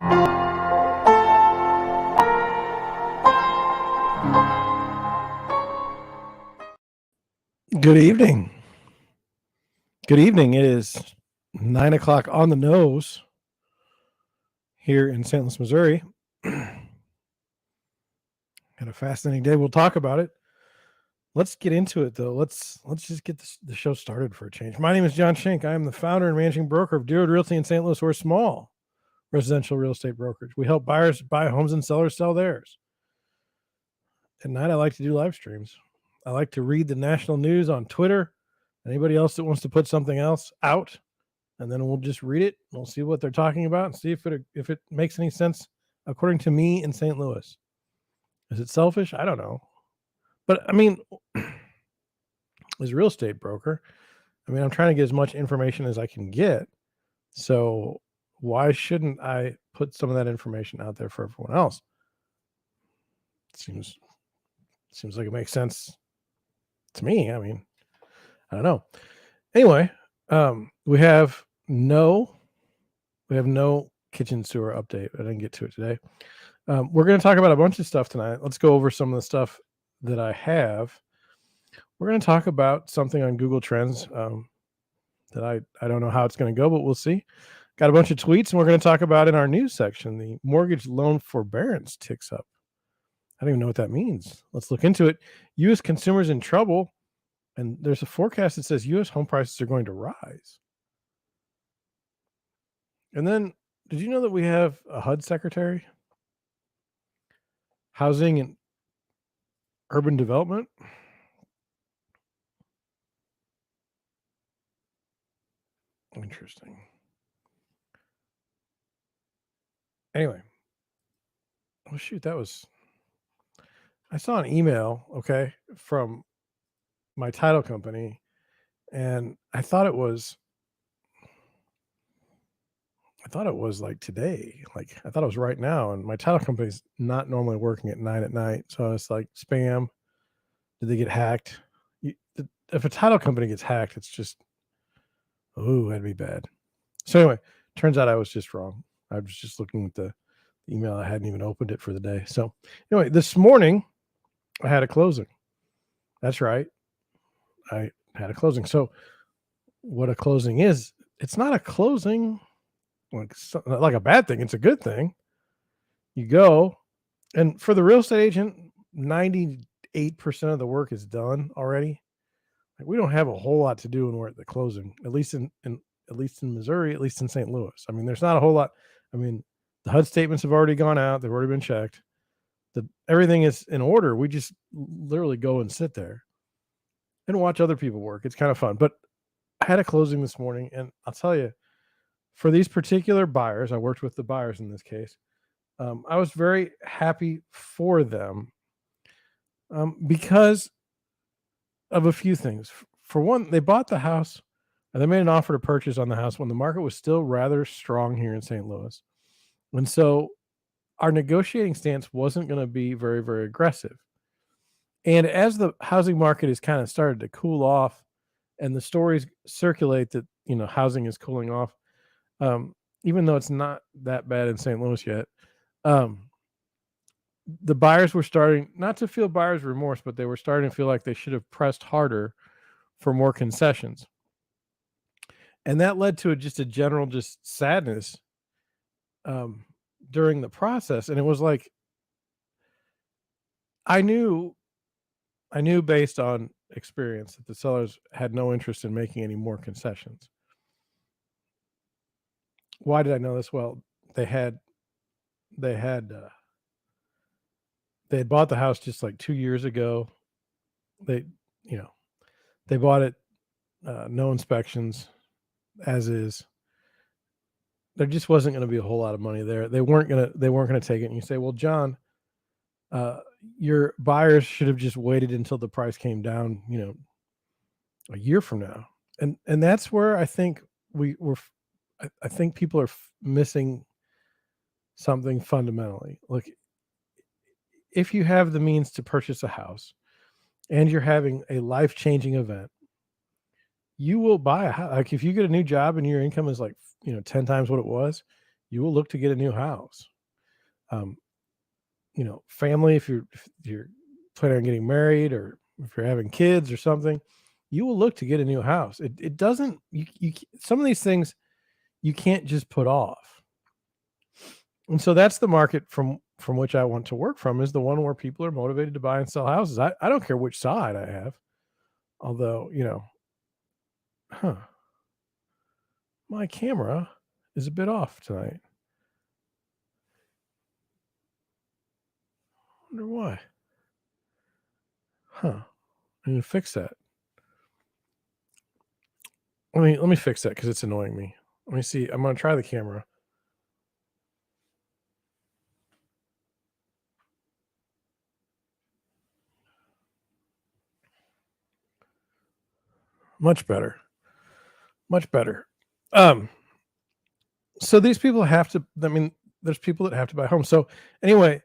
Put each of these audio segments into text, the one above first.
Good evening. Good evening. It is 9 o'clock on the nose here in St. Louis, Missouri. Had a fascinating day. We'll talk about it. Let's get into it, though. Let's just get the show started for a change. My name is John Schenk. I am the founder and managing broker of Deerwood Realty in St. Louis. We're a small residential real estate brokerage. We help buyers buy homes and sellers sell theirs. At night, I like to do live streams. I like to read the national news on Twitter. Anybody else that wants to put something else out, and then we'll just read it. We'll see what they're talking about and see if it makes any sense according to me in St. Louis. Is it selfish? I don't know. But I mean, as a real estate broker, I'm trying to get as much information as I can get. So why shouldn't I put some of that information out there for everyone else? Seems like it makes sense to me. I don't know. Anyway, we have no kitchen sewer update. I didn't get to it today. We're going to talk about a bunch of stuff tonight. Let's go over some of the stuff that I have. We're going to talk about something on Google Trends that I don't know how it's going to go, but we'll see. Got a bunch of tweets, and we're going to talk about in our news section, the mortgage loan forbearance ticks up. I don't even know what that means. Let's look into it. U.S. consumers in trouble, and there's a forecast that says U.S. home prices are going to rise. And then, did you know that we have a HUD secretary? Housing and Urban Development. Interesting. Anyway. Oh, shoot. I saw an email, okay, from my title company, and I thought it was like today. Like, I thought it was right now, and my title company's not normally working at 9 at night. So I was like, spam. Did they get hacked? If a title company gets hacked, it's just, that'd be bad. So anyway, turns out I was just wrong. I was just looking at the email. I hadn't even opened it for the day. So anyway, this morning I had a closing. That's right. I had a closing. So what a closing is, it's not a closing like a bad thing. It's a good thing. You go, and for the real estate agent, 98% of the work is done already. Like, we don't have a whole lot to do when we're at the closing, at least in Missouri, at least in St. Louis. There's not a whole lot. The HUD statements have already gone out. They've already been checked. Everything is in order. We just literally go and sit there and watch other people work. It's kind of fun. But I had a closing this morning, and I'll tell you, for these particular buyers, I worked with the buyers in this case. I was very happy for them because of a few things. For one, they bought the house, and they made an offer to purchase on the house when the market was still rather strong here in St. Louis. And so our negotiating stance wasn't going to be very, very aggressive. And as the housing market has kind of started to cool off, and the stories circulate that, housing is cooling off, even though it's not that bad in St. Louis yet, the buyers were starting not to feel buyer's remorse, but they were starting to feel like they should have pressed harder for more concessions. And that led to just a general sadness during the process. And it was like, I knew based on experience that the sellers had no interest in making any more concessions. Why did I know this? Well, they had bought the house just like 2 years ago. They bought it, no inspections, as is. There just wasn't going to be a whole lot of money there. They weren't going to take it. And you say, well, John, your buyers should have just waited until the price came down, a year from now. And that's where I think I think people are missing something fundamentally. Look, if you have the means to purchase a house and you're having a life-changing event, you will buy a house. Like, if you get a new job and your income is like, 10 times what it was, you will look to get a new house. Family, if you're planning on getting married, or if you're having kids or something, you will look to get a new house. It doesn't, some of these things you can't just put off. And so that's the market from which I want to work from, is the one where people are motivated to buy and sell houses. I don't care which side I have. Although, my camera is a bit off tonight. I wonder why. I need to fix that. Let me fix that because it's annoying me. Let me see. I'm going to try the camera. Much better. Much better. So these people have to, there's people that have to buy homes. So anyway,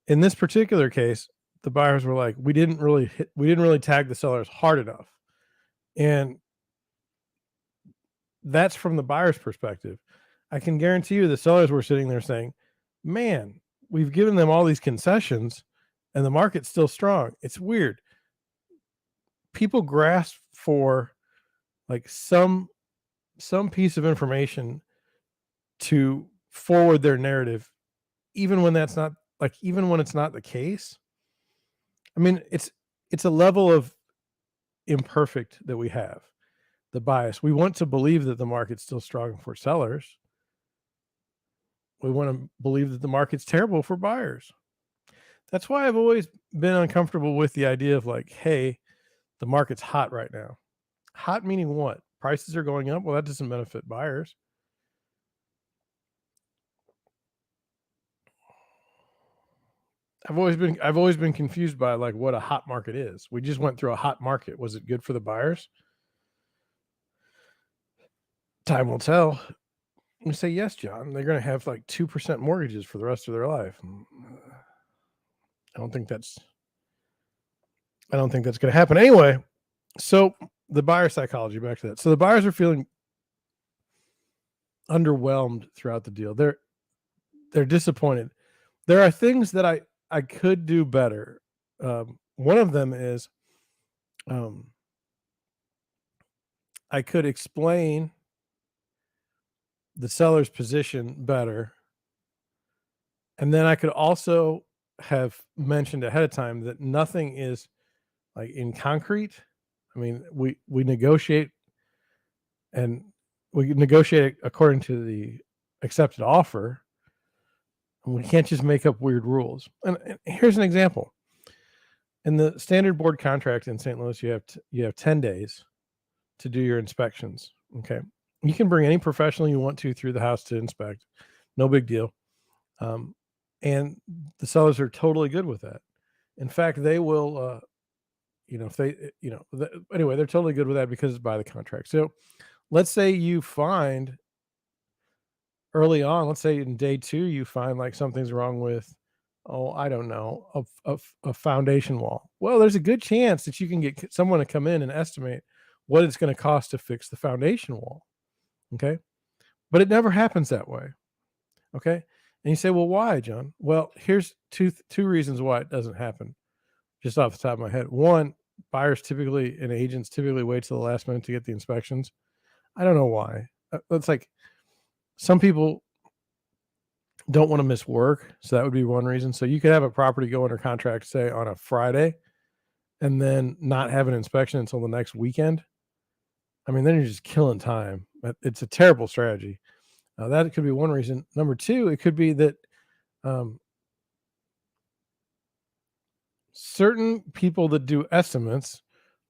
in this particular case, the buyers were like, we didn't really tag the sellers hard enough. And that's from the buyer's perspective. I can guarantee you the sellers were sitting there saying, man, we've given them all these concessions and the market's still strong. It's weird. People grasp for like some piece of information to forward their narrative, even when it's not the case. I mean, it's a level of imperfect that we have, the bias. We want to believe that the market's still strong for sellers. We want to believe that the market's terrible for buyers. That's why I've always been uncomfortable with the idea of like, hey, the market's hot right now. Hot meaning what? Prices are going up. Well, that doesn't benefit buyers. I've always been confused by like what a hot market is. We just went through a hot market. Was it good for the buyers? Time will tell. We say, yes, John, they're going to have like 2% mortgages for the rest of their life. I don't think that's going to happen. Anyway, so the buyer psychology, back to that. So the buyers are feeling underwhelmed throughout the deal. They're disappointed. There are things that I could do better. One of them is I could explain the seller's position better. And then I could also have mentioned ahead of time that nothing is like in concrete. I mean, we negotiate, and we negotiate according to the accepted offer. And we can't just make up weird rules. And here's an example. In the standard board contract in St. Louis, you have 10 days to do your inspections. Okay. You can bring any professional you want to through the house to inspect. No big deal. And the sellers are totally good with that. In fact, they will, anyway, they're totally good with that because it's by the contract. So let's say you find early on, let's say in day 2, you find like something's wrong with, I don't know, a foundation wall. Well, there's a good chance that you can get someone to come in and estimate what it's going to cost to fix the foundation wall. Okay. But it never happens that way. Okay. And you say, well, why, John? Well, here's two reasons why it doesn't happen just off the top of my head. One, buyers typically and agents typically wait till the last minute to get the inspections. I don't know why. That's like, some people don't want to miss work. So that would be one reason. So you could have a property go under contract, say on a Friday, and then not have an inspection until the next weekend. I mean, then you're just killing time. It's a terrible strategy. That could be one reason. Number 2, it could be that certain people that do estimates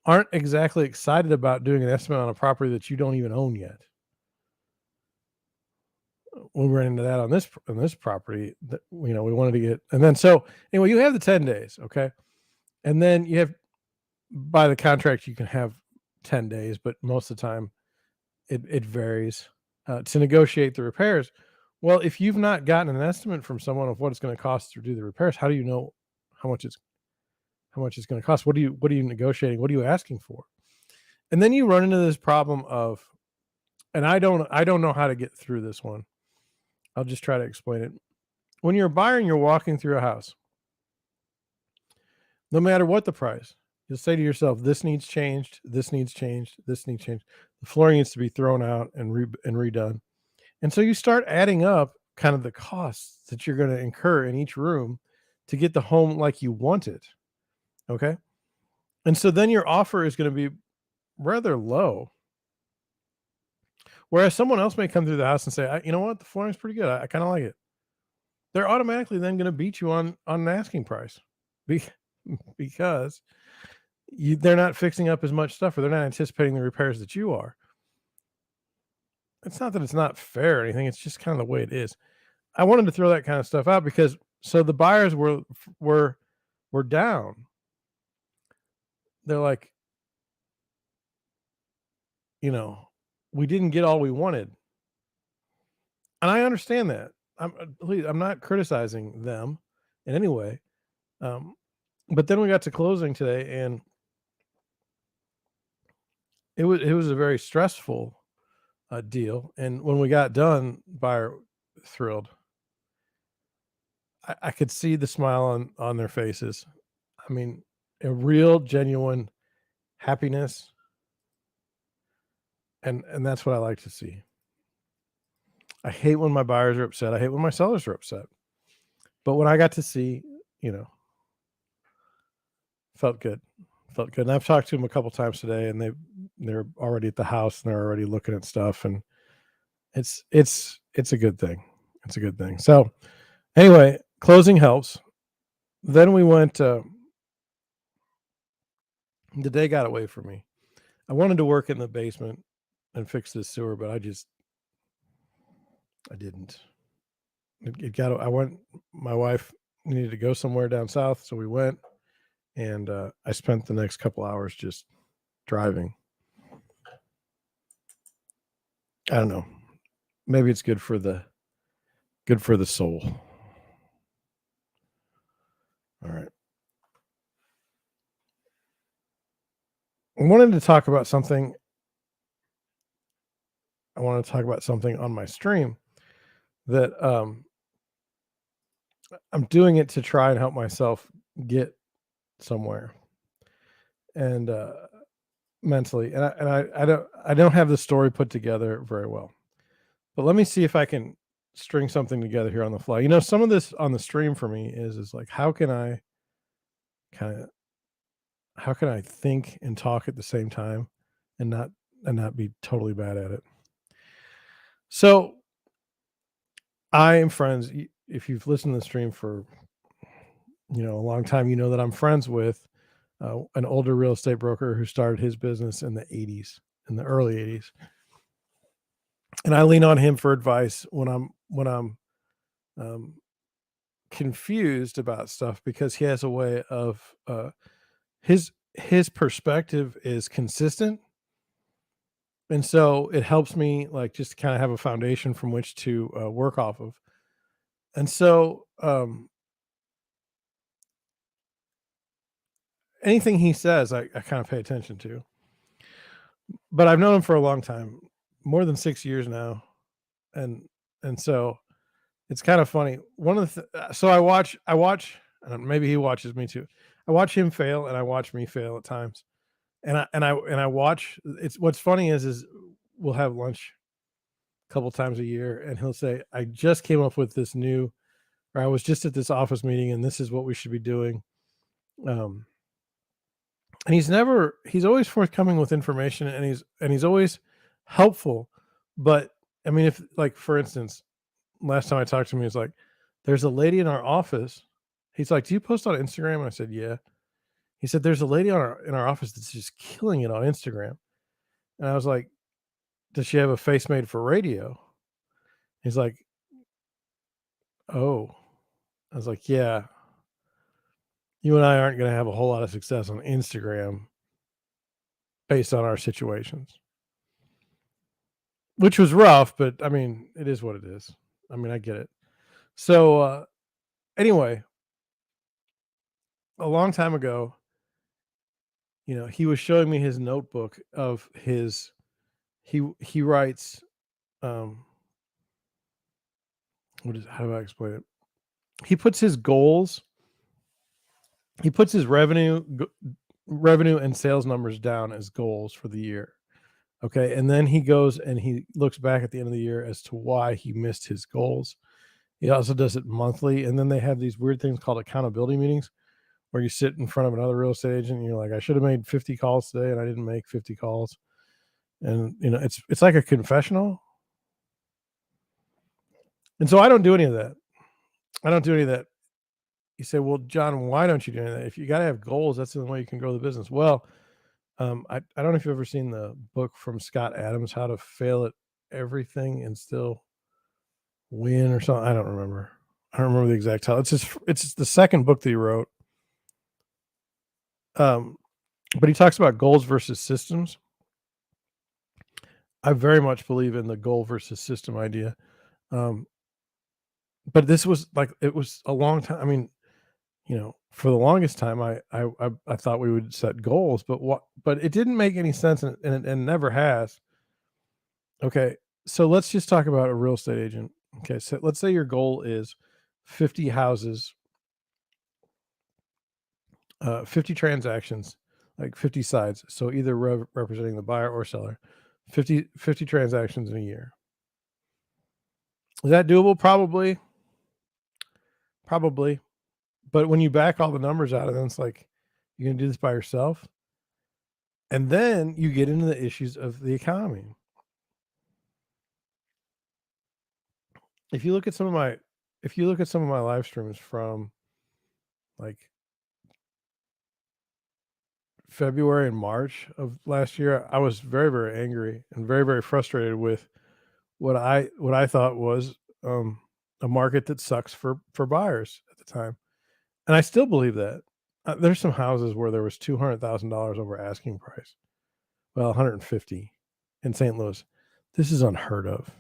aren't exactly excited about doing an estimate on a property that you don't even own yet. We ran into that on this property that, we wanted to get. And then, so anyway, you have the 10 days. Okay. And then you have, by the contract, you can have 10 days, but most of the time it varies to negotiate the repairs. Well, if you've not gotten an estimate from someone of what it's going to cost to do the repairs, how do you know how much it's going to cost? What are you negotiating? What are you asking for? And then you run into this problem of, and I don't know how to get through this one. I'll just try to explain it. When you're a buyer and you're walking through a house, no matter what the price, you'll say to yourself, this needs changed, this needs changed, this needs changed. The floor needs to be thrown out and redone. And so you start adding up kind of the costs that you're going to incur in each room to get the home like you want it. Okay. And so then your offer is going to be rather low. Whereas someone else may come through the house and say, you know what, the flooring's pretty good. I kind of like it. They're automatically then going to beat you on an asking price because they're not fixing up as much stuff, or they're not anticipating the repairs that you are. It's not that it's not fair or anything. It's just kind of the way it is. I wanted to throw that kind of stuff out because so the buyers were down. They're like, we didn't get all we wanted. And I understand that. I'm not criticizing them in any way. But then we got to closing today, and it was a very stressful deal. And when we got done, buyer thrilled. I could see the smile on their faces. I mean, a real genuine happiness. And that's what I like to see. I hate when my buyers are upset. I hate when my sellers are upset. But when I got to see, felt good. Felt good. And I've talked to them a couple times today, and they're already at the house and they're already looking at stuff, and it's a good thing. It's a good thing. So anyway, closing helps. Then we went the day got away from me. I wanted to work in the basement and fix this sewer, but I didn't. My wife needed to go somewhere down south, so we went, and I spent the next couple hours just driving. I don't know. Maybe it's good for the soul. All right. I wanted to talk about something. I want to talk about something on my stream that I'm doing it to try and help myself get somewhere, and mentally. And I don't have the story put together very well, but let me see if I can string something together here on the fly. Some of this on the stream for me is like, how can I think and talk at the same time and not be totally bad at it. So I am friends. If you've listened to the stream for, a long time, you know that I'm friends with an older real estate broker who started his business in the early 80s. And I lean on him for advice when I'm confused about stuff, because he has a way of his perspective is consistent. And so it helps me like just kind of have a foundation from which to work off of. And so anything he says, I kind of pay attention to. But I've known him for a long time, more than 6 years now. And so it's kind of funny. So I watch, and maybe he watches me too. I watch him fail and I watch me fail at times. And I watch, what's funny is we'll have lunch a couple times a year, and he'll say, I just came up with this new, or I was just at this office meeting and this is what we should be doing. And he's always forthcoming with information, and he's always helpful. But I mean, if, like, for instance, last time I talked to him, he was like, there's a lady in our office. He's like, do you post on Instagram? And I said, yeah. He said, there's a lady in our office that's just killing it on Instagram. And I was like, does she have a face made for radio? He's like, oh. I was like, yeah, you and I aren't going to have a whole lot of success on Instagram based on our situations, which was rough, but I mean, it is what it is. I mean, I get it. So anyway, a long time ago, he was showing me his notebook of he writes, how do I explain it? He puts his goals, he puts his revenue and sales numbers down as goals for the year. Okay. And then he goes and he looks back at the end of the year as to why he missed his goals. He also does it monthly. And then they have these weird things called accountability meetings where you sit in front of another real estate agent and you're like, I should have made 50 calls today and I didn't make 50 calls. And it's like a confessional. And so I don't do any of that. I don't do any of that. You say, well, John, why don't you do any of that? If you got to have goals, that's the only way you can grow the business. Well, I don't know if you've ever seen the book from Scott Adams, How to Fail at Everything and Still Win or something. I don't remember. I don't remember the exact title. It's the second book that he wrote. But he talks about goals versus systems. I very much believe in the goal versus system idea. But this was like, it was a long time. I mean, for the longest time, I thought we would set goals, but it didn't make any sense, and it never has. Okay, so let's just talk about a real estate agent. Okay, so let's say your goal is 50 houses, 50 transactions, like 50 sides. So either representing the buyer or seller, 50 transactions in a year. Is that doable? Probably. But when you back all the numbers out of it, it's like, you're going to do this by yourself. And then you get into the issues of the economy. If you look at some of my live streams from like February and March of last year, I was very, very angry and very, very frustrated with what I thought was a market that sucks for buyers at the time. And I still believe that. There's some houses where there was $200,000 over asking price. Well, 150 in St. Louis. This is unheard of.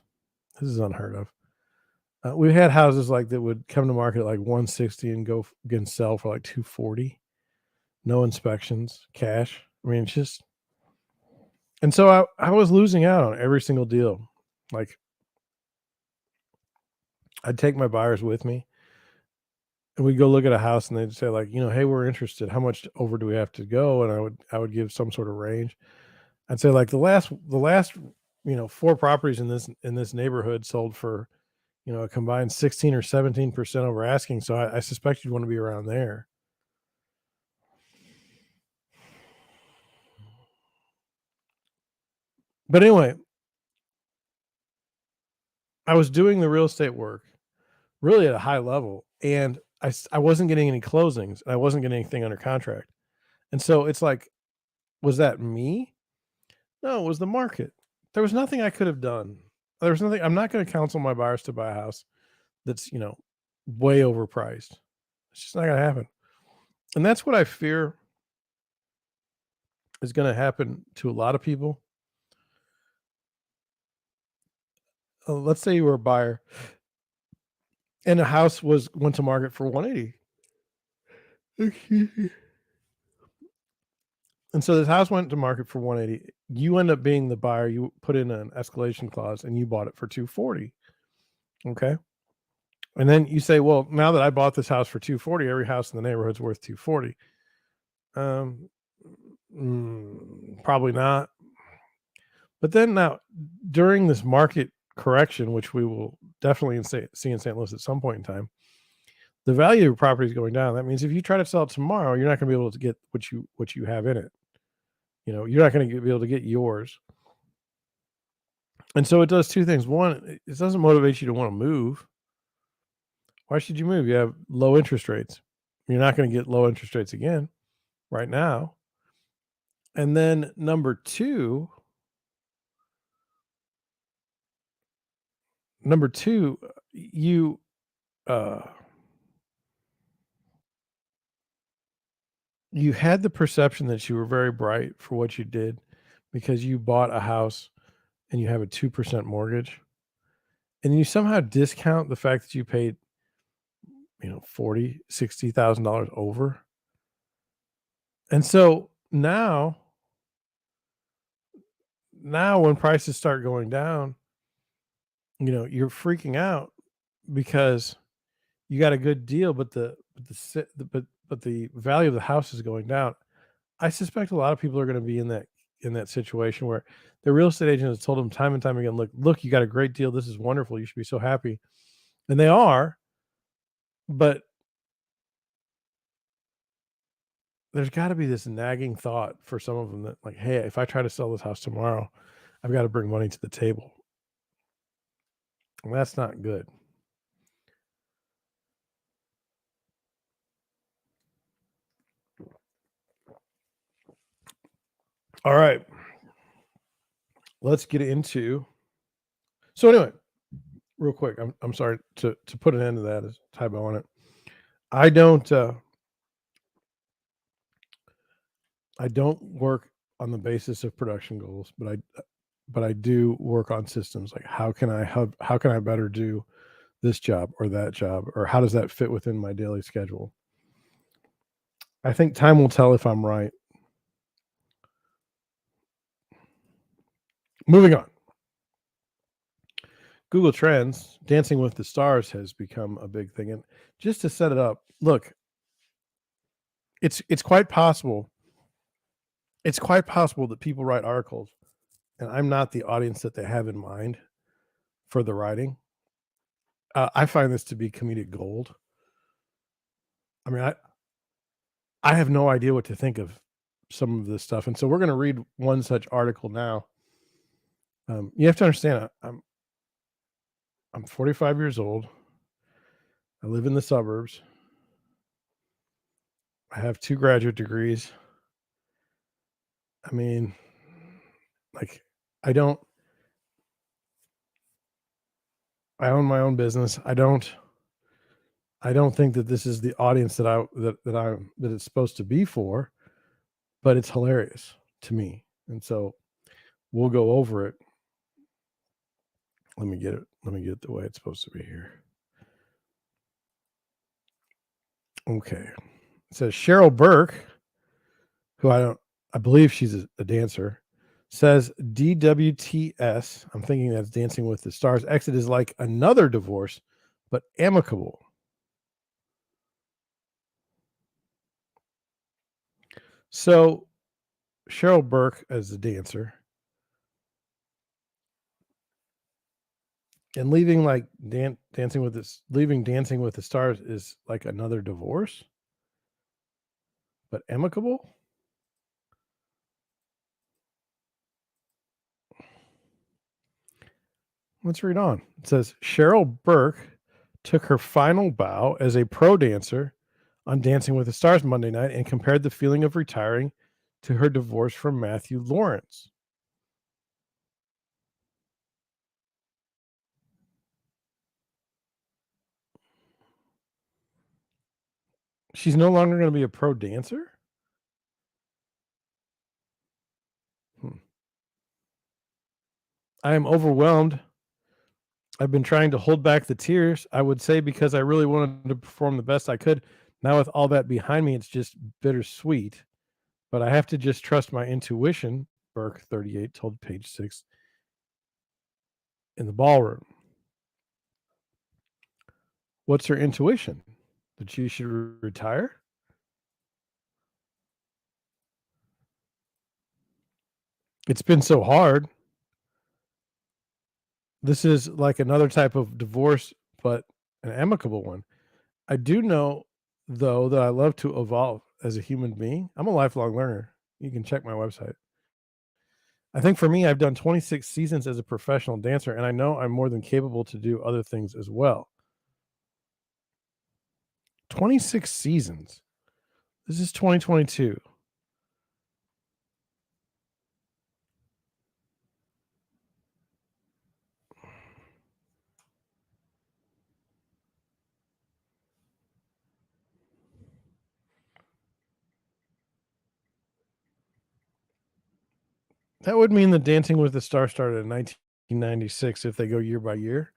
We had houses like that would come to market at like 160 and go and sell for like 240. No inspections, cash. I mean, it's just, and so I was losing out on every single deal. Like, I'd take my buyers with me and we'd go look at a house and they'd say like, hey, we're interested. How much over do we have to go? And I would give some sort of range. I'd say like the last 4 properties in this neighborhood sold for, a combined 16 or 17% over asking. So I suspect you'd want to be around there. But anyway, I was doing the real estate work really at a high level, and I wasn't getting any closings, and I wasn't getting anything under contract. And so it's like, was that me? No, it was the market. There was nothing I could have done. There was nothing. I'm not going to counsel my buyers to buy a house that's, way overpriced. It's just not going to happen. And that's what I fear is going to happen to a lot of people. Let's say you were a buyer and a house went to market for 180. And so this house went to market for 180. You end up being the buyer. You put in an escalation clause and you bought it for 240. Okay. And then you say, well, now that I bought this house for 240, every house in the neighborhood's worth 240. Probably not. But then now, during this market correction, which we will definitely see in St. Louis at some point in time, the value of your property is going down. That means if you try to sell it tomorrow, you're not going to be able to get what you have in it. You're not going to be able to get yours. And so it does two things. One, it doesn't motivate you to want to move. Why should you move? You have low interest rates. You're not going to get low interest rates again right now. And then number two, you you had the perception that you were very bright for what you did because you bought a house and you have a 2% mortgage, and you somehow discount the fact that you paid, $40,000-$60,000 over. And so now when prices start going down, you're freaking out because you got a good deal, but the value of the house is going down. I suspect a lot of people are going to be in that situation where the real estate agent has told them time and time again, look, you got a great deal. This is wonderful. You should be so happy, and they are. But there's got to be this nagging thought for some of them that, like, hey, if I try to sell this house tomorrow, I've got to bring money to the table. And that's not good. All right. Let's get into. So anyway, real quick, I'm sorry to put an end to that as typo on it. I don't I don't work on the basis of production goals, but I do work on systems like how can I better do this job or that job, or how does that fit within my daily schedule? I think time will tell if I'm right. Moving on. Google Trends, Dancing with the Stars has become a big thing. And just to set it up, look, it's quite possible. It's quite possible that people write articles, and I'm not the audience that they have in mind for the writing. I find this to be comedic gold. I mean, I have no idea what to think of some of this stuff, and so we're going to read one such article now. You have to understand, I'm 45 years old. I live in the suburbs. I have 2 graduate degrees. I mean, like, I don't I own my own business. I don't think that this is the audience that it's supposed to be for, but it's hilarious to me. And so we'll go over it. Let me get it. Let me get it the way it's supposed to be here. Okay. It says Cheryl Burke, who I believe she's a dancer, says DWTS, I'm thinking that's Dancing with the Stars, exit is like another divorce, but amicable. So Cheryl Burke as a dancer and leaving like leaving Dancing with the Stars is like another divorce, but amicable. Let's read on. It says Cheryl Burke took her final bow as a pro dancer on Dancing with the Stars Monday night and compared the feeling of retiring to her divorce from Matthew Lawrence. She's no longer going to be a pro dancer? I am overwhelmed. I've been trying to hold back the tears, I would say, because I really wanted to perform the best I could. Now, with all that behind me, it's just bittersweet. But I have to just trust my intuition, Burke, 38, told Page Six in the ballroom. What's her intuition? That she should retire? It's been so hard. This is like another type of divorce, but an amicable one. I do know, though, that I love to evolve as a human being. I'm a lifelong learner. You can check my website. I think for me, I've done 26 seasons as a professional dancer, and I know I'm more than capable to do other things as well. 26 seasons. This is 2022. That would mean that Dancing with the Stars started in 1996 if they go year by year.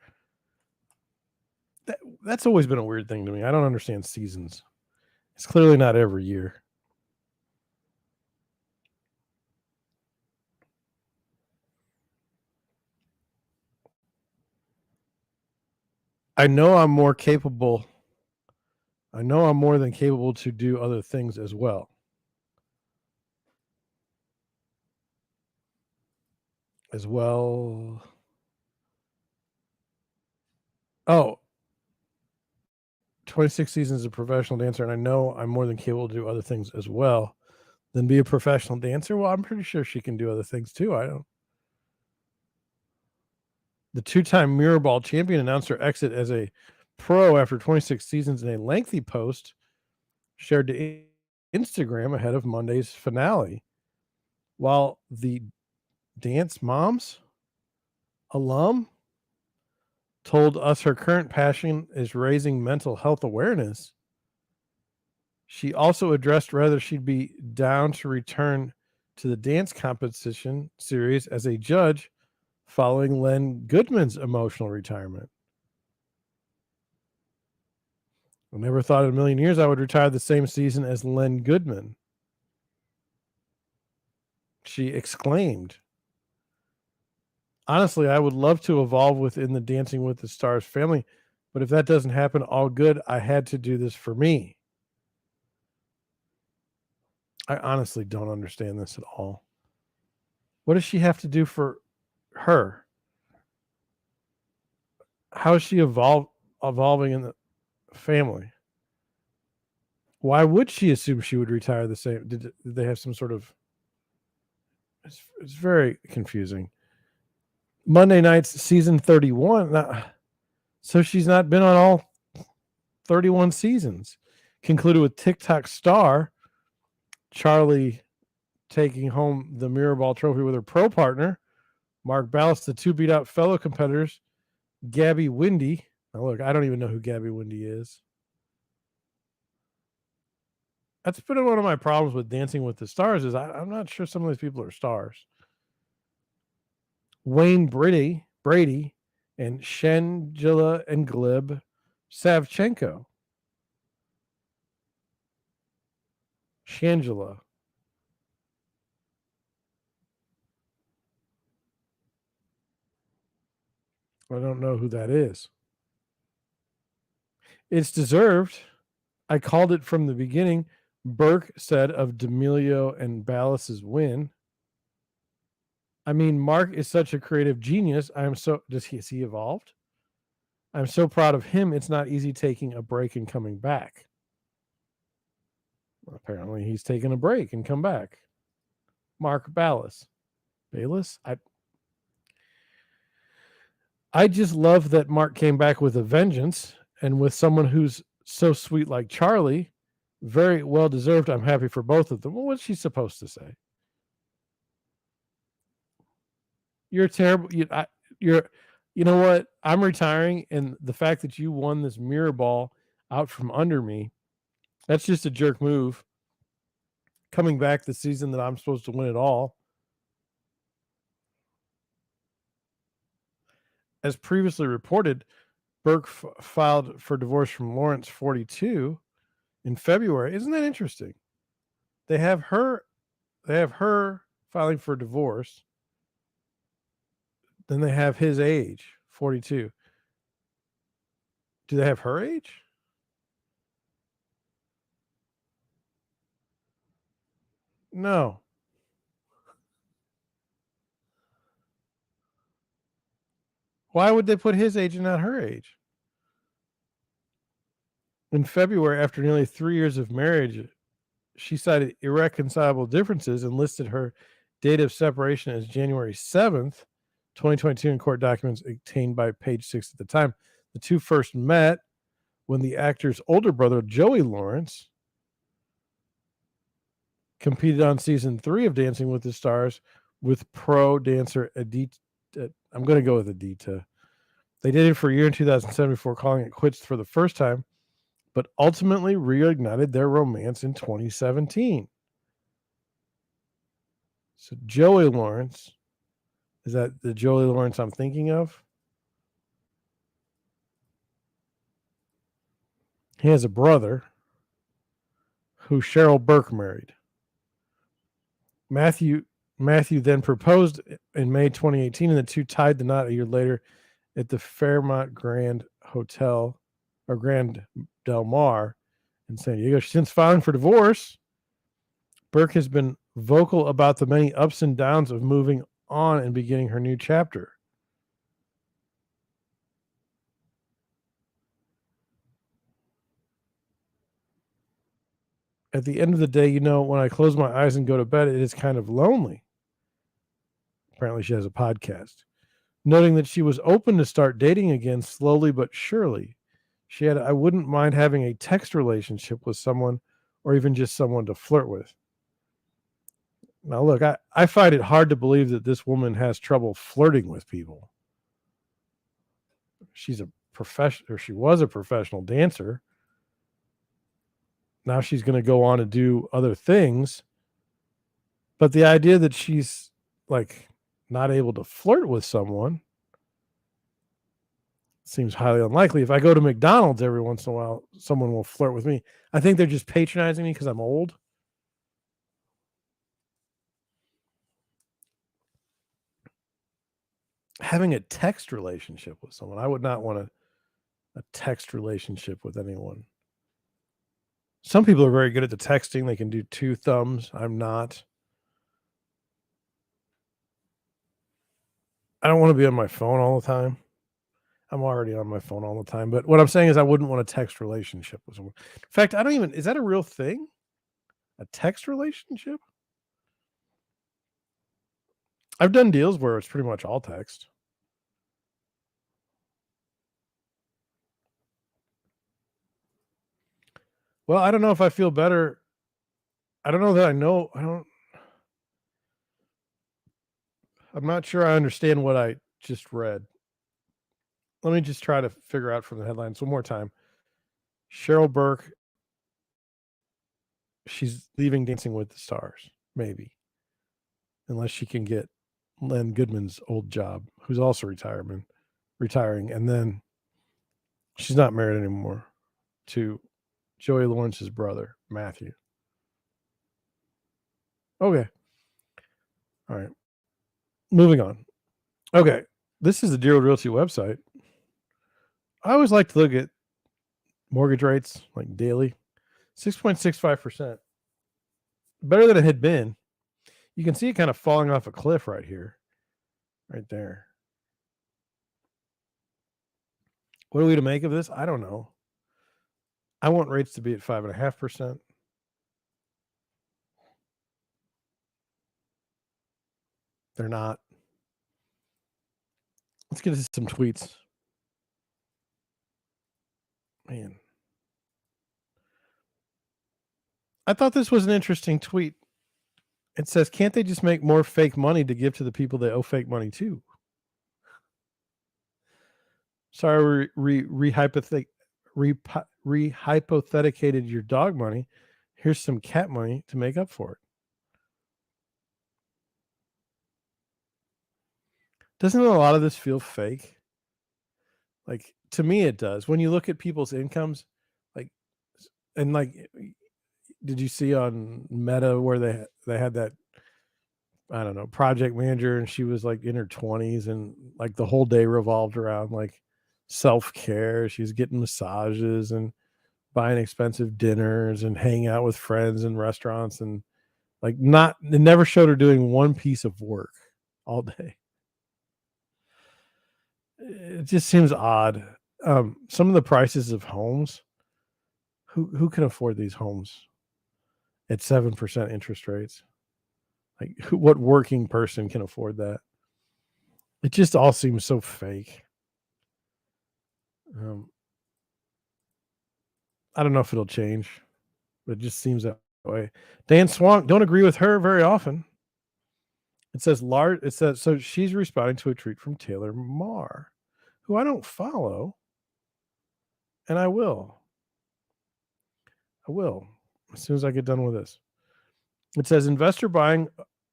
That's always been a weird thing to me. I don't understand seasons. It's clearly not every year. I know I'm more capable. I know I'm more than capable to do other things as well. Oh, 26 seasons as a professional dancer, and I know I'm more than capable to do other things as well than be a professional dancer. Well, I'm pretty sure she can do other things too. I don't. The two-time mirror ball champion announced her exit as a pro after 26 seasons in a lengthy post shared to Instagram ahead of Monday's finale. While the Dance Moms alum told us her current passion is raising mental health awareness, she also addressed whether she'd be down to return to the dance competition series as a judge following Len Goodman's emotional retirement. I never thought in a million years I would retire the same season as Len Goodman, she exclaimed. Honestly, I would love to evolve within the Dancing with the Stars family, but if that doesn't happen, all good. I had to do this for me. I honestly don't understand this at all. What does she have to do for her? How is she evolving in the family? Why would she assume she would retire the same? Did they have some sort of... It's very confusing. Monday night's season 31. So she's not been on all 31 seasons. Concluded with TikTok star Charlie taking home the mirror ball trophy with her pro partner, Mark Ballas. The two beat out fellow competitors, Gabby Windy. Now look, I don't even know who Gabby Windy is. That's been one of my problems with Dancing with the Stars is I'm not sure some of these people are stars. Wayne Brady and Shangela and Gleb Savchenko. Shangela. I don't know who that is. It's deserved. I called it from the beginning. Burke said of D'Amelio and Ballas's win. I mean, Mark is such a creative genius. Has he evolved? I'm so proud of him. It's not easy taking a break and coming back. Well, apparently he's taken a break and come back. Mark Ballas. I just love that Mark came back with a vengeance and with someone who's so sweet like Charlie. Very well deserved. I'm happy for both of them. Well, what's she supposed to say? You're terrible. You know what? I'm retiring, and the fact that you won this mirror ball out from under me, that's just a jerk move. Coming back the season that I'm supposed to win it all. As previously reported, Burke filed for divorce from Lawrence 42 in February. Isn't that interesting? They have her filing for divorce. Then they have his age, 42. Do they have her age? No. Why would they put his age and not her age? In February, after nearly 3 years of marriage, she cited irreconcilable differences and listed her date of separation as January 7th, 2022 in court documents obtained by Page 6 at the time. The two first met when the actor's older brother, Joey Lawrence, competed on season 3 of Dancing with the Stars with pro dancer Adita. I'm going to go with Adita. They dated for a year in 2007 before calling it quits for the first time, but ultimately reignited their romance in 2017. So Joey Lawrence, is that the Joey Lawrence I'm thinking of? He has a brother who Cheryl Burke married. Matthew then proposed in May 2018, and the two tied the knot a year later at the Fairmont Grand Hotel or Grand Del Mar in San Diego. Since filing for divorce, Burke has been vocal about the many ups and downs of moving on and beginning her new chapter. At the end of the day, when I close my eyes and go to bed, it is kind of lonely. Apparently, she has a podcast. Noting that she was open to start dating again slowly but surely. She had, I wouldn't mind having a text relationship with someone or even just someone to flirt with. Now, look, I find it hard to believe that this woman has trouble flirting with people. She's a professional, or she was a professional dancer. Now she's going to go on and do other things. But the idea that she's like not able to flirt with someone seems highly unlikely. If I go to McDonald's every once in a while, someone will flirt with me. I think they're just patronizing me because I'm old. Having a text relationship with someone, I would not want a text relationship with anyone. Some people are very good at the texting. They can do 2 thumbs. I'm not. I don't want to be on my phone all the time. I'm already on my phone all the time. But what I'm saying is I wouldn't want a text relationship with someone. In fact, is that a real thing? A text relationship? I've done deals where it's pretty much all text. Well, I don't know if I feel better. I don't know that I know. I'm not sure I understand what I just read. Let me just try to figure out from the headlines one more time. Cheryl Burke, she's leaving Dancing with the Stars, maybe. Unless she can get Len Goodman's old job, who's also retiring. And then she's not married anymore to Joey Lawrence's brother, Matthew. Okay. All right. Moving on. Okay. This is the Deerwood Realty website. I always like to look at mortgage rates like daily. 6.65%. Better than it had been. You can see it kind of falling off a cliff right here. Right there. What are we to make of this? I don't know. I want rates to be at 5.5%. They're not. Let's get to some tweets. Man. I thought this was an interesting tweet. It says, can't they just make more fake money to give to the people they owe fake money to? Sorry, rehypotheticated your dog money. Here's some cat money to make up for it. Doesn't a lot of this feel fake? Like, to me, it does. When you look at people's incomes, did you see on Meta where they had that, I don't know, project manager, and she was like in her 20s, and like the whole day revolved around like self-care. She's getting massages and buying expensive dinners and hanging out with friends in restaurants, and like it never showed her doing one piece of work all day. It just seems odd. Some of the prices of homes, who can afford these homes at 7% interest rates? Like, what working person can afford that? It just all seems so fake. I don't know if it'll change, but it just seems that way. Dan Swank, don't agree with her very often. It says so she's responding to a tweet from Taylor Marr, who I don't follow, and I will as soon as I get done with this. It says investor buying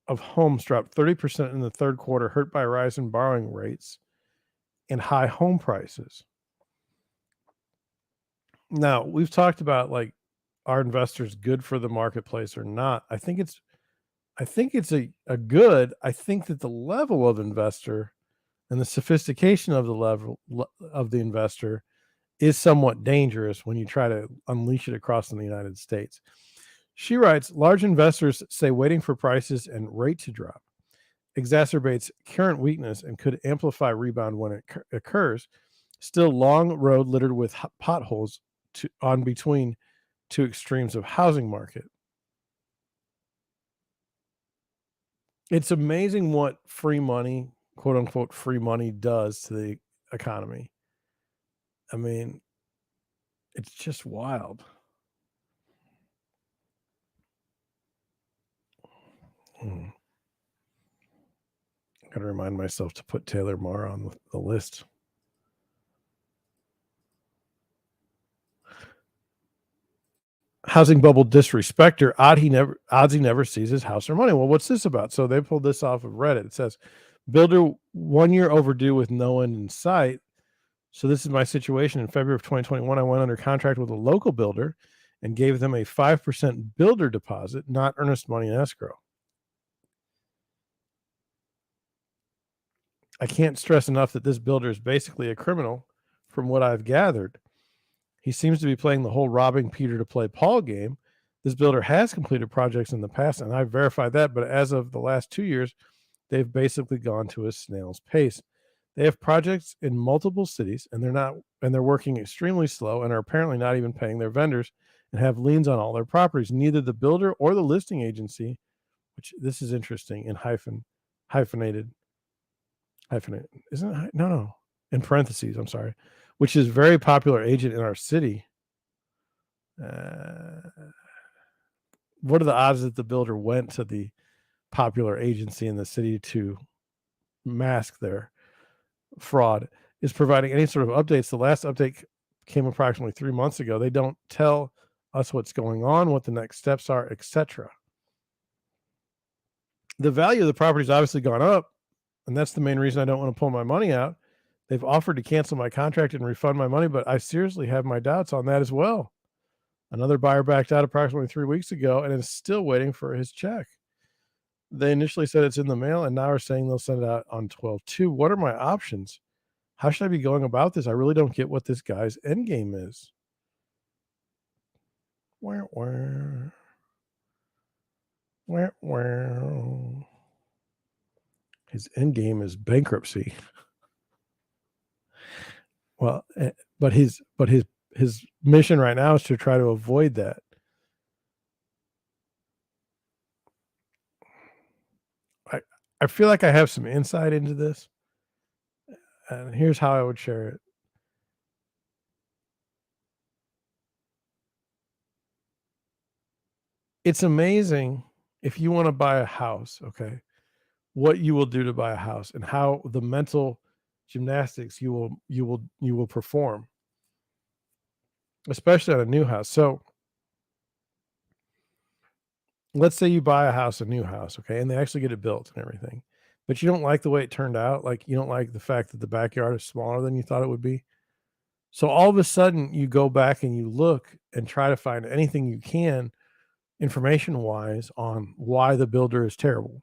of homes dropped 30% in the third quarter, hurt by a rise in borrowing rates and high home prices. Now, we've talked about like, are investors good for the marketplace or not? I think it's a good. I think that the level of investor And the sophistication of the level of the investor is somewhat dangerous when you try to unleash it across the United States. She writes, large investors say waiting for prices and rate to drop exacerbates current weakness and could amplify rebound when it occurs. Still, long road littered with potholes on between two extremes of housing market. It's amazing what free money, quote unquote, free money does to the economy. I mean, it's just wild. Got to remind myself to put Taylor Marr on the list. Housing bubble disrespecter. Odds he never sees his house or money. Well, what's this about? So they pulled this off of Reddit. It says, builder 1 year overdue with no end in sight. So this is my situation. In February of 2021, I went under contract with a local builder and gave them a 5% builder deposit, not earnest money in escrow. I can't stress enough that this builder is basically a criminal from what I've gathered. He seems to be playing the whole robbing Peter to play Paul game. This builder has completed projects in the past, and I've verified that, but as of the last 2 years, they've basically gone to a snail's pace. They have projects in multiple cities, and they're working extremely slow and are apparently not even paying their vendors and have liens on all their properties. Neither the builder or the listing agency, which this is interesting, in hyphenated, isn't it? No, in parentheses, I'm sorry, which is very popular agent in our city. What are the odds that the builder went to the popular agency in the city to mask their fraud? Is providing any sort of updates. The last update came approximately 3 months ago. They don't tell us what's going on, what the next steps are, etc. The value of the property's obviously gone up, and that's the main reason I don't want to pull my money out. They've offered to cancel my contract and refund my money, but I seriously have my doubts on that as well. Another buyer backed out approximately 3 weeks ago and is still waiting for his check. They initially said it's in the mail and now are saying they'll send it out on 12/2. What are my options? How should I be going about this? I really don't get what this guy's end game is. His end game is bankruptcy. Well, but his mission right now is to try to avoid that. I feel like I have some insight into this, and here's how I would share it. It's amazing if you want to buy a house, okay, what you will do to buy a house and how the mental gymnastics you will perform, especially on a new house. So let's say you buy a new house, okay, and they actually get it built and everything, but you don't like the way it turned out. Like, you don't like the fact that the backyard is smaller than you thought it would be. So all of a sudden you go back and you look and try to find anything you can information wise on why the builder is terrible.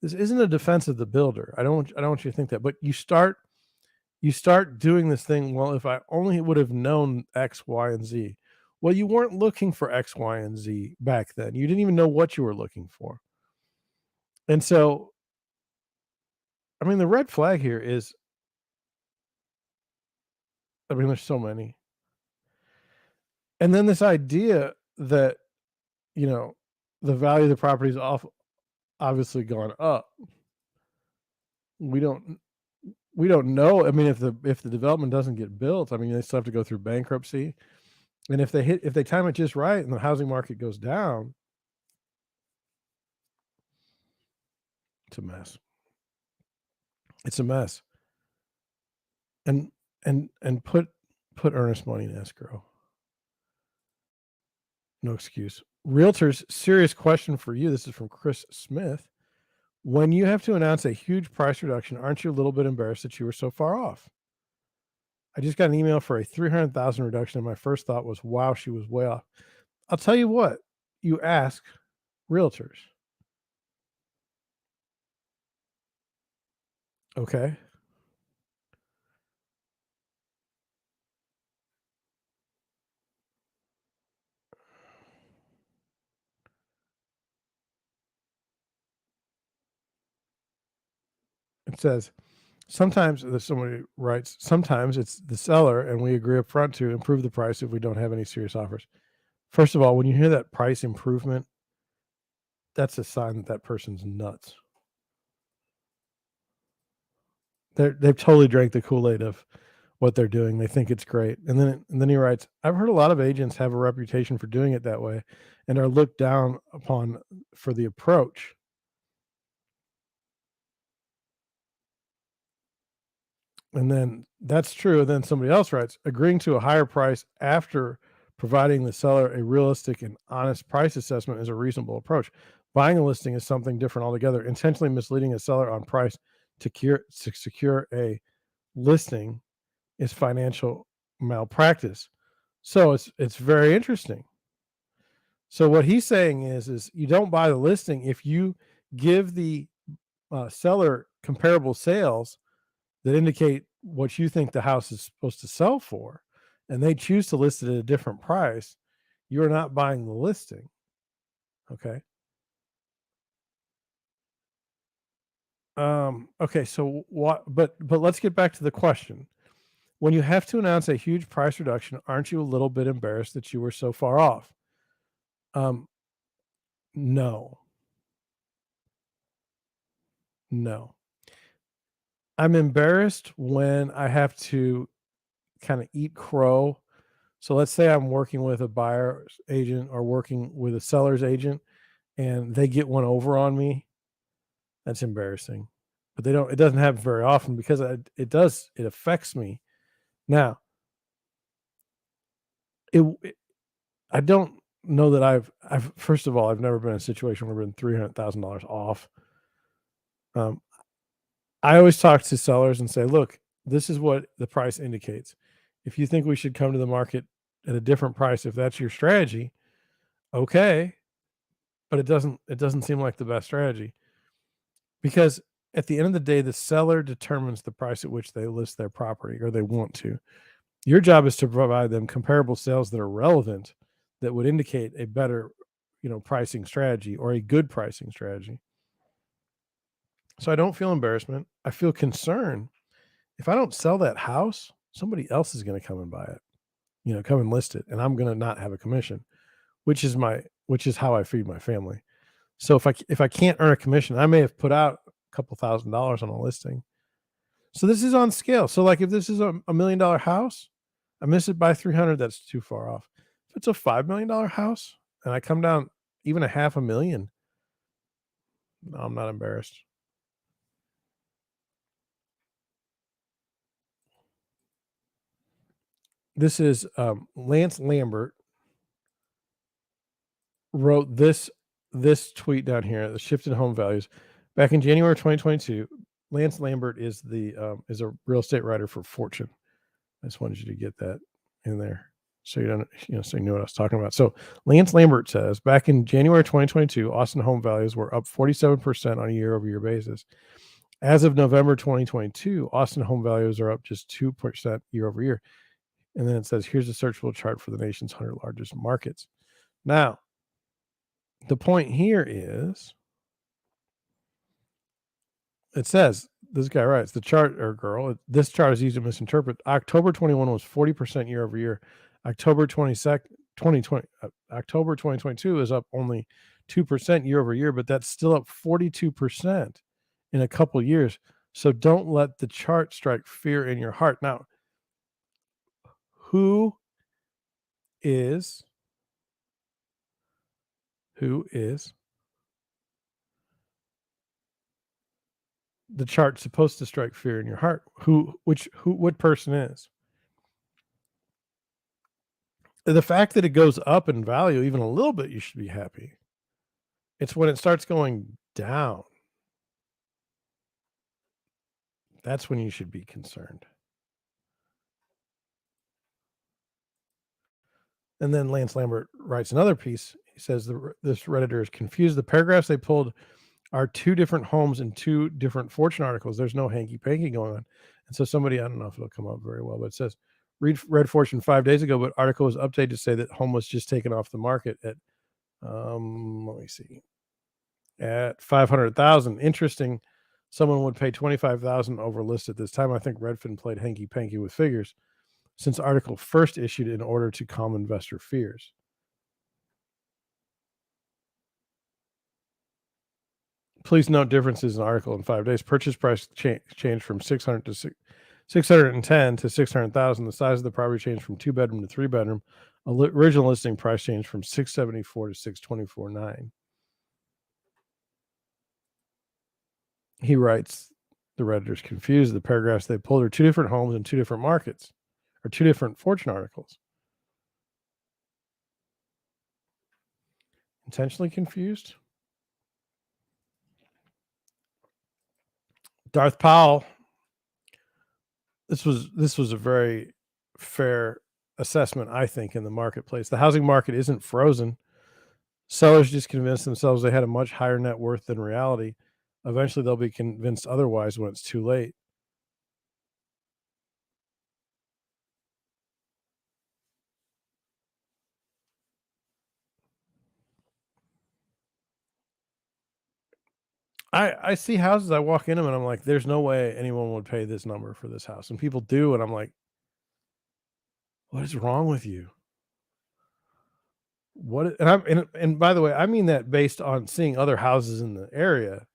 This isn't a defense of the builder. I don't want you to think that, but you start doing this thing. Well, if I only would have known X, Y, and Z. Well, you weren't looking for X, Y, and Z back then. You didn't even know what you were looking for. And so, I mean, the red flag here is, I mean, there's so many. And then this idea that, you know, the value of the property is obviously gone up. We don't know. I mean, if the development doesn't get built, I mean, they still have to go through bankruptcy. And if they time it just right and the housing market goes down, it's a mess. It's a mess. And put earnest money in escrow. No excuse. Realtors, serious question for you. This is from Chris Smith. When you have to announce a huge price reduction, aren't you a little bit embarrassed that you were so far off? I just got an email for a $300,000 reduction, and my first thought was, wow, she was way off. I'll tell you what, you ask realtors. Okay. It says, sometimes somebody writes, sometimes it's the seller and we agree up front to improve the price if we don't have any serious offers. First of all, when you hear that price improvement, that's a sign that that person's nuts. They've totally drank the Kool-Aid of what they're doing. They think it's great. And then he writes, I've heard a lot of agents have a reputation for doing it that way and are looked down upon for the approach. And then that's true. And then somebody else writes, agreeing to a higher price after providing the seller a realistic and honest price assessment is a reasonable approach. Buying a listing is something different altogether. Intentionally misleading a seller on price to secure a listing is financial malpractice. So it's very interesting. So what he's saying is you don't buy the listing if you give the seller comparable sales that indicate what you think the house is supposed to sell for, and they choose to list it at a different price. You're not buying the listing. Okay. Okay. So what? But let's get back to the question. When you have to announce a huge price reduction, aren't you a little bit embarrassed that you were so far off? Um, no, no. I'm embarrassed when I have to kind of eat crow. So let's say I'm working with a buyer's agent or working with a seller's agent and they get one over on me. That's embarrassing. But it doesn't happen very often because it affects me. Now, it I don't know that first of all, I've never been in a situation where I've been $300,000 off. Um, I always talk to sellers and say, look, this is what the price indicates. If you think we should come to the market at a different price, if that's your strategy, okay. But it doesn't seem like the best strategy because at the end of the day, the seller determines the price at which they list their property or they want to. Your job is to provide them comparable sales that are relevant that would indicate a better, pricing strategy or a good pricing strategy. So I don't feel embarrassment. I feel concern. If I don't sell that house, somebody else is going to come and buy it, come and list it, and I'm going to not have a commission, which is how I feed my family. So if I can't earn a commission, I may have put out a couple $1,000s on a listing. So this is on scale. So like if this is a $1 million house, I miss it by 300. That's too far off. If it's a $5 million house and I come down even a half a million, no, I'm not embarrassed. This is Lance Lambert wrote this tweet down here, the shift in home values. Back in January 2022, Lance Lambert is a real estate writer for Fortune. I just wanted you to get that in there so you don't, so you know what I was talking about. So Lance Lambert says back in January 2022, Austin home values were up 47% on a year-over-year basis. As of November 2022, Austin home values are up just 2% year over year. And then it says, here's a searchable chart for the nation's 100 largest markets. Now, the point here is, it says, this guy writes, the chart, or girl, this chart is easy to misinterpret. October 21 was 40% year over year. October 2022 is up only 2% year over year, but that's still up 42% in a couple years. So don't let the chart strike fear in your heart. Now, who is the chart supposed to strike fear in your heart? What person is? The fact that it goes up in value even a little bit, you should be happy. It's when it starts going down. That's when you should be concerned. And then Lance Lambert writes another piece. He says this Redditor is confused. The paragraphs they pulled are two different homes in two different Fortune articles. There's no hanky-panky going on. And so somebody, I don't know if it'll come up very well, but it says, read Fortune 5 days ago, but article was updated to say that home was just taken off the market at, let me see, at 500,000. Interesting. someone would pay $25,000 over list at this time. I think Redfin played hanky-panky with figures since the article first issued in order to calm investor fears. Please note differences in the article in 5 days. Purchase price changed from 600 to 610 to 600,000. The size of the property changed from 2-bedroom to 3-bedroom. Original listing price changed from 674 to 624.9. He writes, the Redditor's confused. The paragraphs they pulled are 2 different homes in 2 different markets, or 2 different Fortune articles. Intentionally confused? Darth Powell, this was a very fair assessment, I think, in the marketplace. The housing market isn't frozen. Sellers just convinced themselves they had a much higher net worth than reality. Eventually, they'll be convinced otherwise when it's too late. I see houses, I walk in them, and I'm like, there's no way anyone would pay this number for this house. And people do, and I'm like, what is wrong with you? And by the way, I mean that based on seeing other houses in the area,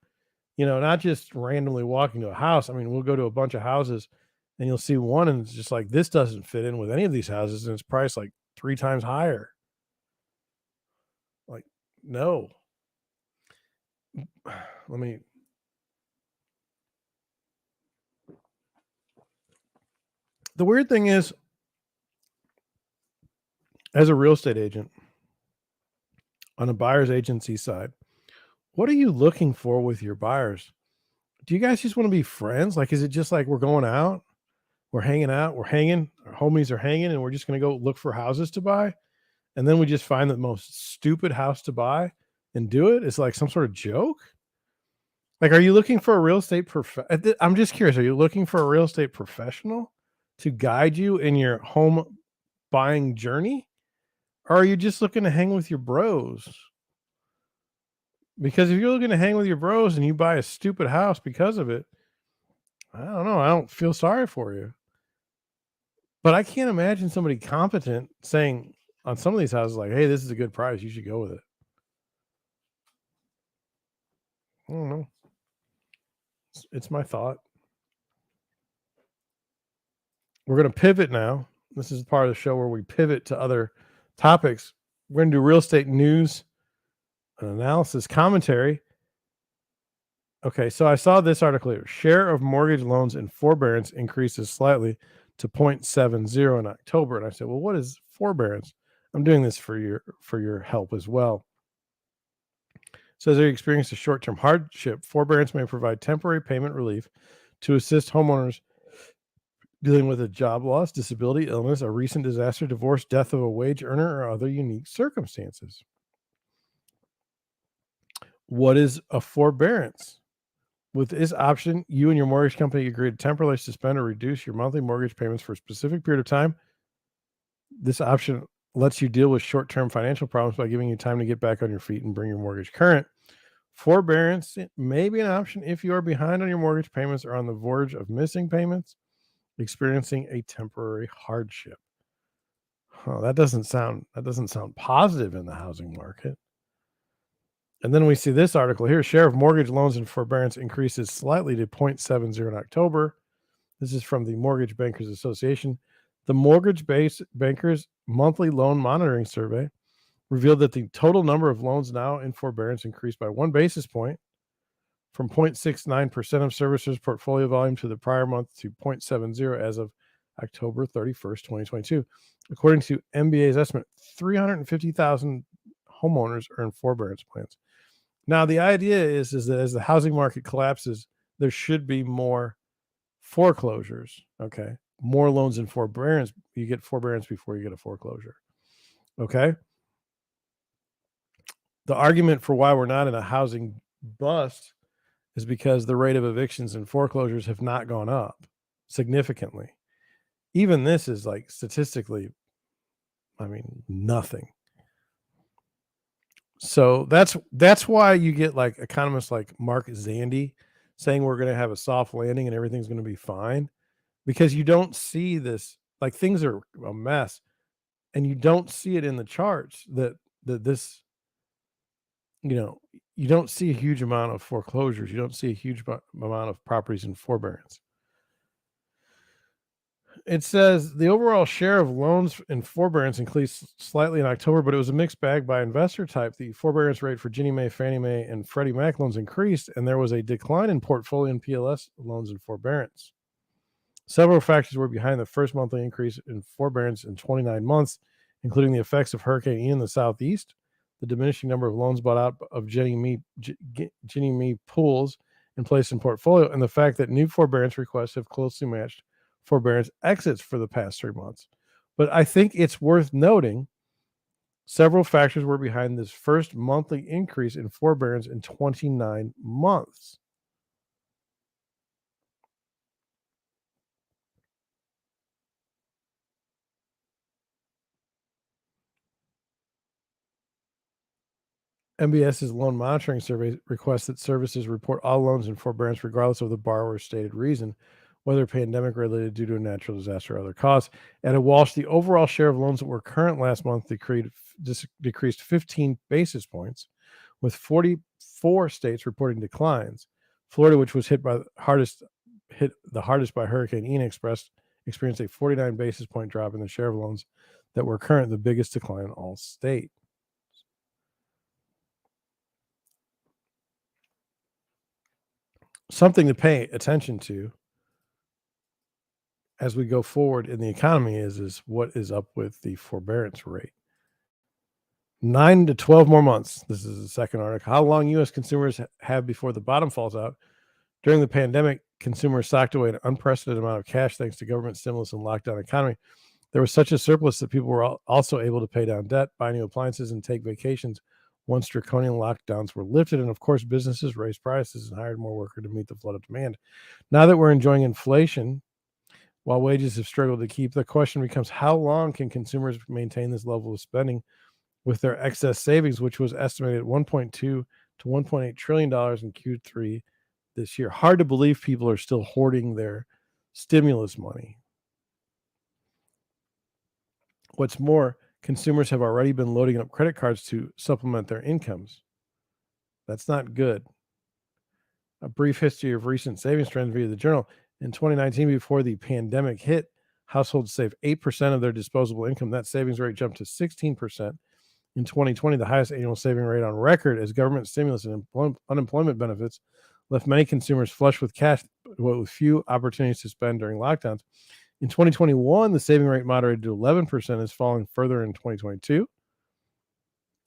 not just randomly walking to a house. I mean, we'll go to a bunch of houses and you'll see one and it's just like, this doesn't fit in with any of these houses, and it's priced like 3 times higher. Like, no. Let me The weird thing is, as a real estate agent on a buyer's agency side, what are you looking for with your buyers? Do you guys just want to be friends? Like, is it just like we're going out, we're hanging out, we're hanging, our homies are hanging, and we're just going to go look for houses to buy? And then we just find the most stupid house to buy and do it? It's like some sort of joke? Like, are you looking for a real estate I'm just curious. Are you looking for a real estate professional to guide you in your home buying journey? Or are you just looking to hang with your bros? Because if you're looking to hang with your bros and you buy a stupid house because of it, I don't know. I don't feel sorry for you. But I can't imagine somebody competent saying on some of these houses, like, hey, this is a good price, you should go with it. I don't know. It's my thought. We're going to pivot now. This is part of the show where we pivot to other topics. We're going to do real estate news, an analysis, commentary. Okay, so I saw this article here. Share of mortgage loans in forbearance increases slightly to 0.70 in October. And I said, well, what is forbearance? I'm doing this for your help as well. It says they experience a short-term hardship. Forbearance may provide temporary payment relief to assist homeowners dealing with a job loss, disability, illness, a recent disaster, divorce, death of a wage earner, or other unique circumstances. What is a forbearance? With this option, you and your mortgage company agree to temporarily suspend or reduce your monthly mortgage payments for a specific period of time. This option lets you deal with short-term financial problems by giving you time to get back on your feet and bring your mortgage current. Forbearance may be an option if you are behind on your mortgage payments or on the verge of missing payments, experiencing a temporary hardship. That doesn't sound positive in the housing market. And then we see this article here. Share of mortgage loans in forbearance increases slightly to 0.70 in October. This is from the Mortgage Bankers Association. The Mortgage Bankers Monthly Loan Monitoring Survey revealed that the total number of loans now in forbearance increased by 1 basis point from 0.69% of servicers' portfolio volume to the prior month to 0.70 as of October 31st, 2022. According to MBA's estimate, 350,000 homeowners are in forbearance plans. Now, the idea is that as the housing market collapses, there should be more foreclosures. Okay. More loans in forbearance. You get forbearance before you get a foreclosure. Okay. The argument for why we're not in a housing bust is because the rate of evictions and foreclosures have not gone up significantly. Even this is like statistically, nothing. So that's why you get like economists like Mark Zandi saying we're going to have a soft landing and everything's going to be fine, because you don't see this, like, things are a mess and you don't see it in the charts that this, you know, you don't see a huge amount of foreclosures. You don't see a huge amount of properties in forbearance. It says the overall share of loans in forbearance increased slightly in October, but it was a mixed bag by investor type. The forbearance rate for Ginnie Mae, Fannie Mae, and Freddie Mac loans increased, and there was a decline in portfolio and PLS loans in forbearance. Several factors were behind the first monthly increase in forbearance in 29 months, including the effects of Hurricane Ian in the Southeast, the diminishing number of loans bought out of Ginnie Mae pools and placed in portfolio, and the fact that new forbearance requests have closely matched forbearance exits for the past 3 months. But I think it's worth noting several factors were behind this first monthly increase in forbearance in 29 months. MBS's loan monitoring survey requests that services report all loans in forbearance regardless of the borrower's stated reason, whether pandemic related due to a natural disaster or other cause. At Walsh, the overall share of loans that were current last month decreased 15 basis points, with 44 states reporting declines. Florida, which was hit the hardest by Hurricane Ian, experienced a 49 basis point drop in the share of loans that were current, the biggest decline in all states. Something to pay attention to as we go forward in the economy is what is up with the forbearance rate. 9 to 12 more months. This is the second article. How long U.S. consumers have before the bottom falls out. During the pandemic, consumers socked away an unprecedented amount of cash thanks to government stimulus and lockdown economy. There was such a surplus that people were also able to pay down debt, buy new appliances, and take vacations once draconian lockdowns were lifted. And of course, businesses raised prices and hired more workers to meet the flood of demand. Now that we're enjoying inflation, while wages have struggled to keep, the question becomes how long can consumers maintain this level of spending with their excess savings, which was estimated at $1.2 to $1.8 trillion in Q3 this year. Hard to believe people are still hoarding their stimulus money. What's more, consumers have already been loading up credit cards to supplement their incomes. That's not good. A brief history of recent savings trends via the Journal. In 2019, before the pandemic hit, households saved 8% of their disposable income. That savings rate jumped to 16% in 2020, the highest annual saving rate on record, as government stimulus and unemployment benefits left many consumers flush with cash with few opportunities to spend during lockdowns. In 2021, the saving rate moderated to 11%, is falling further in 2022.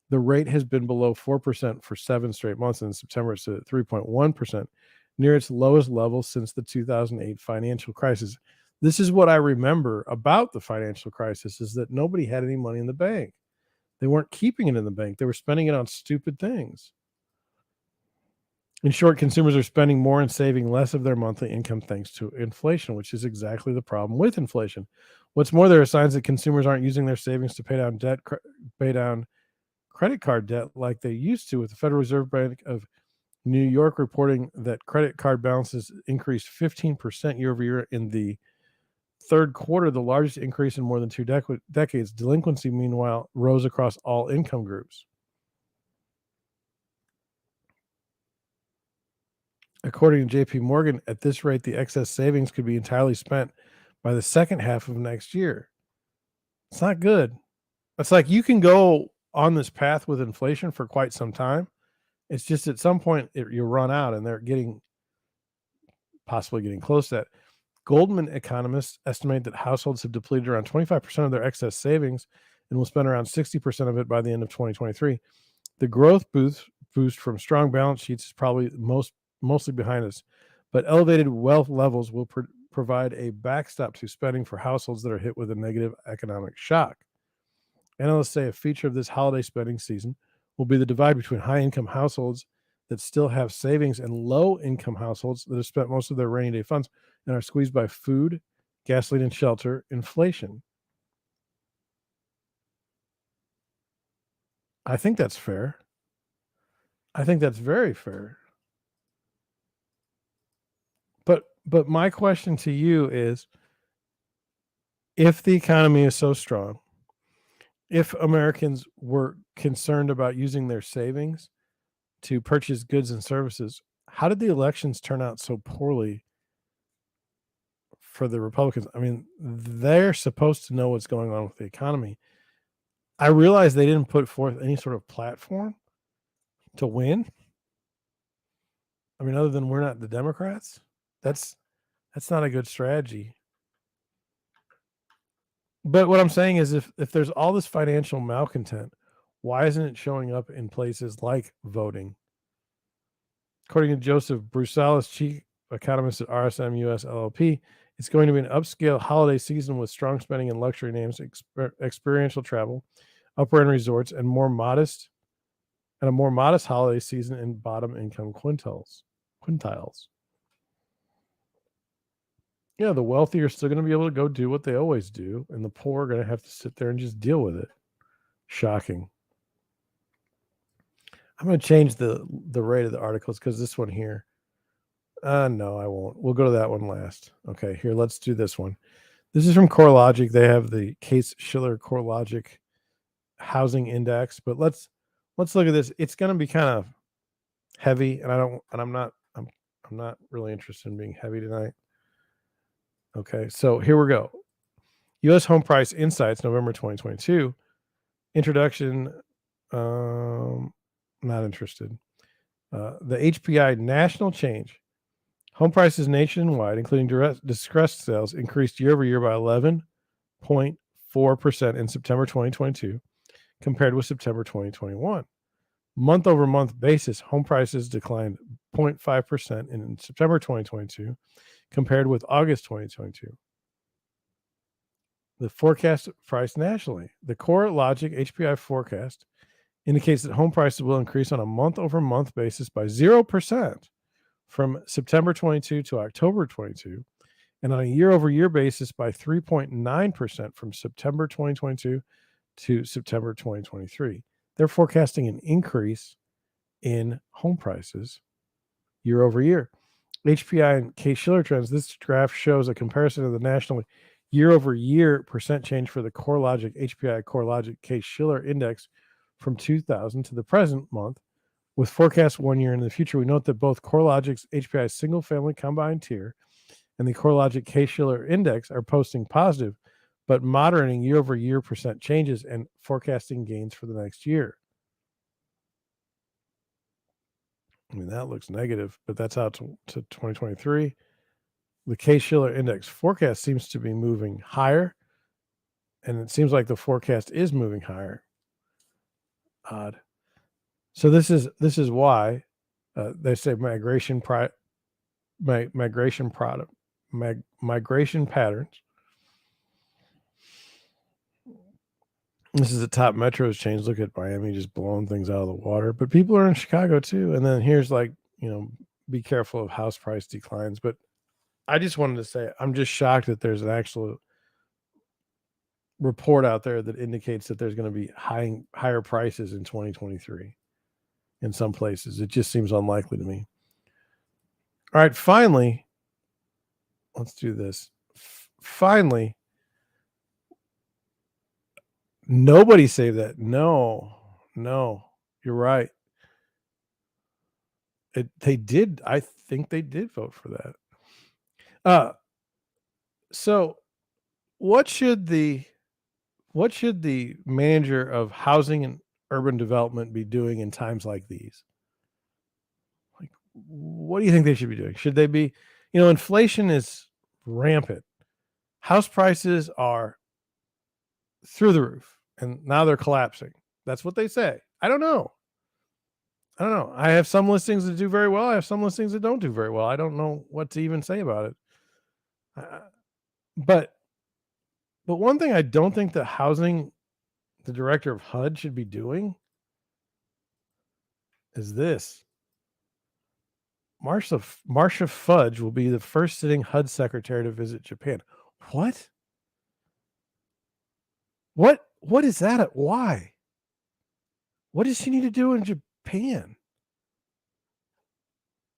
The rate has been below 4% for 7 straight months, and in September it's at 3.1%, near its lowest level since the 2008 financial crisis. This is what I remember about the financial crisis, is that nobody had any money in the bank. They weren't keeping it in the bank. They were spending it on stupid things. In short, consumers are spending more and saving less of their monthly income thanks to inflation, which is exactly the problem with inflation. What's more, there are signs that consumers aren't using their savings to pay down credit card debt like they used to, with the Federal Reserve Bank of New York reporting that credit card balances increased 15% year over year in the third quarter, the largest increase in more than 2 decades. Delinquency, meanwhile, rose across all income groups. According to JP Morgan, at this rate, the excess savings could be entirely spent by the second half of next year. It's not good. It's like you can go on this path with inflation for quite some time. It's just at some point you'll run out, and they're possibly getting close to that. Goldman economists estimate that households have depleted around 25% of their excess savings and will spend around 60% of it by the end of 2023. The growth boost from strong balance sheets is probably mostly behind us, but elevated wealth levels will provide a backstop to spending for households that are hit with a negative economic shock. Analysts say a feature of this holiday spending season will be the divide between high-income households that still have savings and low-income households that have spent most of their rainy day funds and are squeezed by food, gasoline, and shelter inflation. I think that's fair. I think that's very fair. But my question to you is, if the economy is so strong, if Americans were concerned about using their savings to purchase goods and services, how did the elections turn out so poorly for the Republicans? I mean, they're supposed to know what's going on with the economy. I realize they didn't put forth any sort of platform to win. I mean, other than we're not the Democrats, that's not a good strategy. But what I'm saying is, if there's all this financial malcontent, why isn't it showing up in places like voting? According to Joseph Brusalis, chief economist at RSM US LLP, it's going to be an upscale holiday season with strong spending in luxury names, experiential travel, upper end resorts, and a more modest holiday season in bottom income quintiles. Yeah, the wealthy are still going to be able to go do what they always do, and the poor are going to have to sit there and just deal with it. Shocking. I'm going to change the rate of the articles because this one here. No, I won't. We'll go to that one last. Okay, here, let's do this one. This is from CoreLogic. They have the Case-Shiller CoreLogic housing index, but let's look at this. It's going to be kind of heavy, and I'm not really interested in being heavy tonight. Okay, so here we go. U.S. Home Price Insights, November 2022. Introduction. Not interested. The HPI national change. Home prices nationwide, including distressed sales, increased year over year by 11.4% in September 2022 compared with September 2021. Month over month basis, home prices declined 0.5% in September 2022 compared with August 2022. The forecast price nationally. The CoreLogic HPI forecast indicates that home prices will increase on a month over month basis by 0% from September 22 to October 22, and on a year over year basis by 3.9% from September 2022 to September 2023. They're forecasting an increase in home prices year over year. HPI and Case-Shiller trends. This graph shows a comparison of the national year over year percent change for the CoreLogic HPI CoreLogic Case-Shiller index from 2000 to the present month. With forecast 1 year in the future, we note that both CoreLogic's HPI single family combined tier and the CoreLogic Case-Shiller index are posting positive, but moderating year over year percent changes and forecasting gains for the next year. I mean, that looks negative, but that's out to 2023. The Case-Shiller index forecast seems to be moving higher, and it seems like the forecast is moving higher. Odd. So this is why they say migration patterns. This is the top metros change. Look at Miami just blowing things out of the water, but people are in Chicago too. And then here's be careful of house price declines. But I just wanted to say, I'm just shocked that there's an actual report out there that indicates that there's going to be higher prices in 2023 in some places. It just seems unlikely to me. All right, finally, let's do this. Finally, nobody saved that. No, you're right. They did. I think they did vote for that. So what should the manager of housing and urban development be doing in times like these? Like, what do you think they should be doing? Should they be, inflation is rampant. House prices are through the roof, and now they're collapsing. That's what they say. I don't know. I have some listings that do very well. I have some listings that don't do very well. I don't know what to even say about it. But one thing I don't think the director of HUD should be doing is this. Marcia Fudge will be the first sitting HUD secretary to visit Japan. What? What is that? Why? What does she need to do in Japan?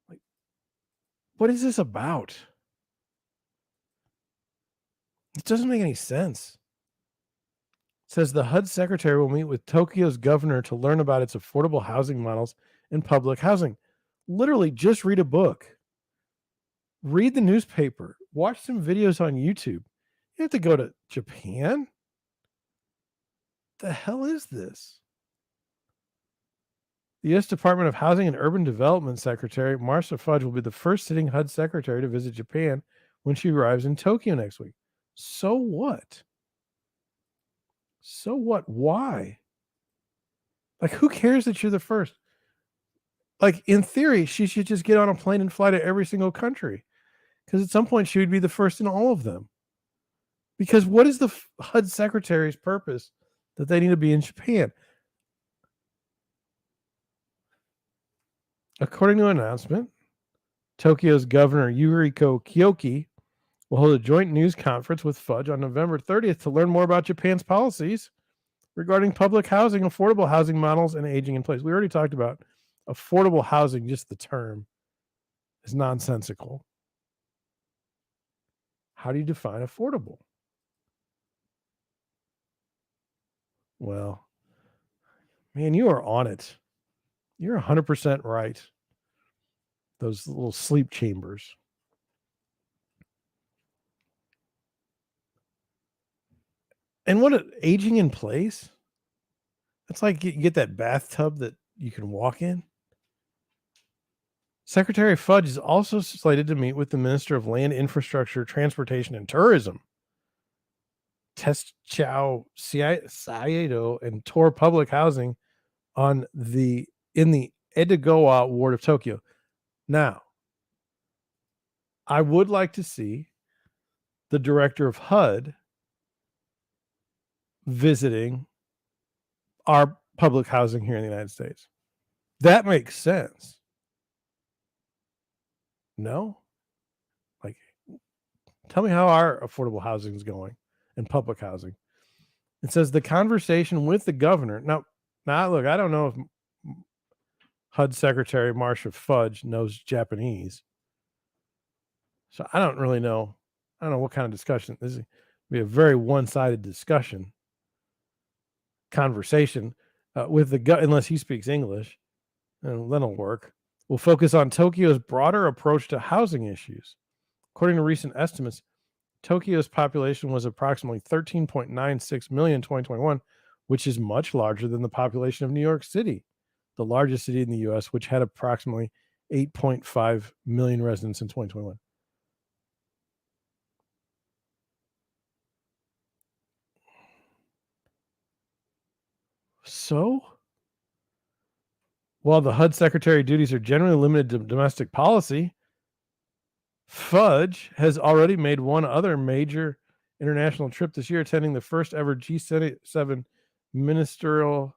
Like, what is this about? It doesn't make any sense. It says the HUD secretary will meet with Tokyo's governor to learn about its affordable housing models and public housing. Literally, just read a book, read the newspaper, watch some videos on YouTube. You have to go to Japan? The hell is this? The U.S. Department of Housing and Urban Development Secretary Marcia Fudge will be the first sitting HUD secretary to visit Japan when she arrives in Tokyo next week. So what? So what? Why? Like, who cares that you're the first? Like, in theory, she should just get on a plane and fly to every single country, because at some point she would be the first in all of them. Because what is the HUD secretary's purpose that they need to be in Japan? According to an announcement, Tokyo's Governor Yuriko Kiyoki will hold a joint news conference with Fudge on November 30th to learn more about Japan's policies regarding public housing, affordable housing models, and aging in place. We already talked about affordable housing, just the term is nonsensical. How do you define affordable? Well, man, you are on it. You're 100% right. Those little sleep chambers. And what aging in place? It's like you get that bathtub that you can walk in. Secretary Fudge is also slated to meet with the Minister of Land, Infrastructure, Transportation, and Tourism, Tetsuo Saito, and tour public housing in the Edogawa ward of Tokyo. Now, I would like to see the director of HUD visiting our public housing here in the United States. That makes sense. No? Like, tell me how our affordable housing is going and public housing. It says the conversation with the governor. Now, look, I don't know if HUD Secretary Marcia Fudge knows Japanese. So I don't really know. I don't know what kind of discussion. This is be a very one-sided conversation with the unless he speaks English, and that'll work. We'll focus on Tokyo's broader approach to housing issues. According to recent estimates, Tokyo's population was approximately 13.96 million in 2021, which is much larger than the population of New York City, the largest city in the U.S., which had approximately 8.5 million residents in 2021. So, while the HUD secretary duties are generally limited to domestic policy, Fudge has already made one other major international trip this year, attending the first ever G7 ministerial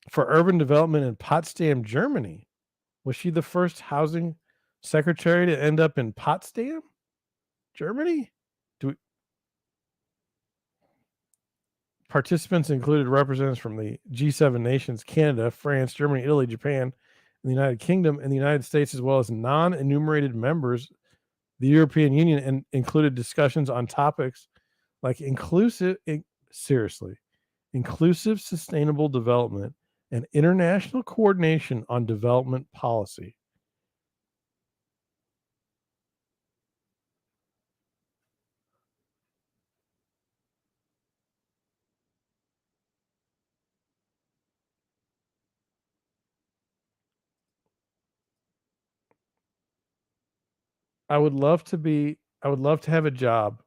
for urban development in Potsdam, Germany. Was she the first housing secretary to end up in Potsdam, Germany? Participants included representatives from the G7 nations, Canada, France, Germany, Italy, Japan, and the United Kingdom, and the United States, as well as non-enumerated members, the European Union, and included discussions on topics like inclusive, sustainable development and international coordination on development policy. I would love to have a job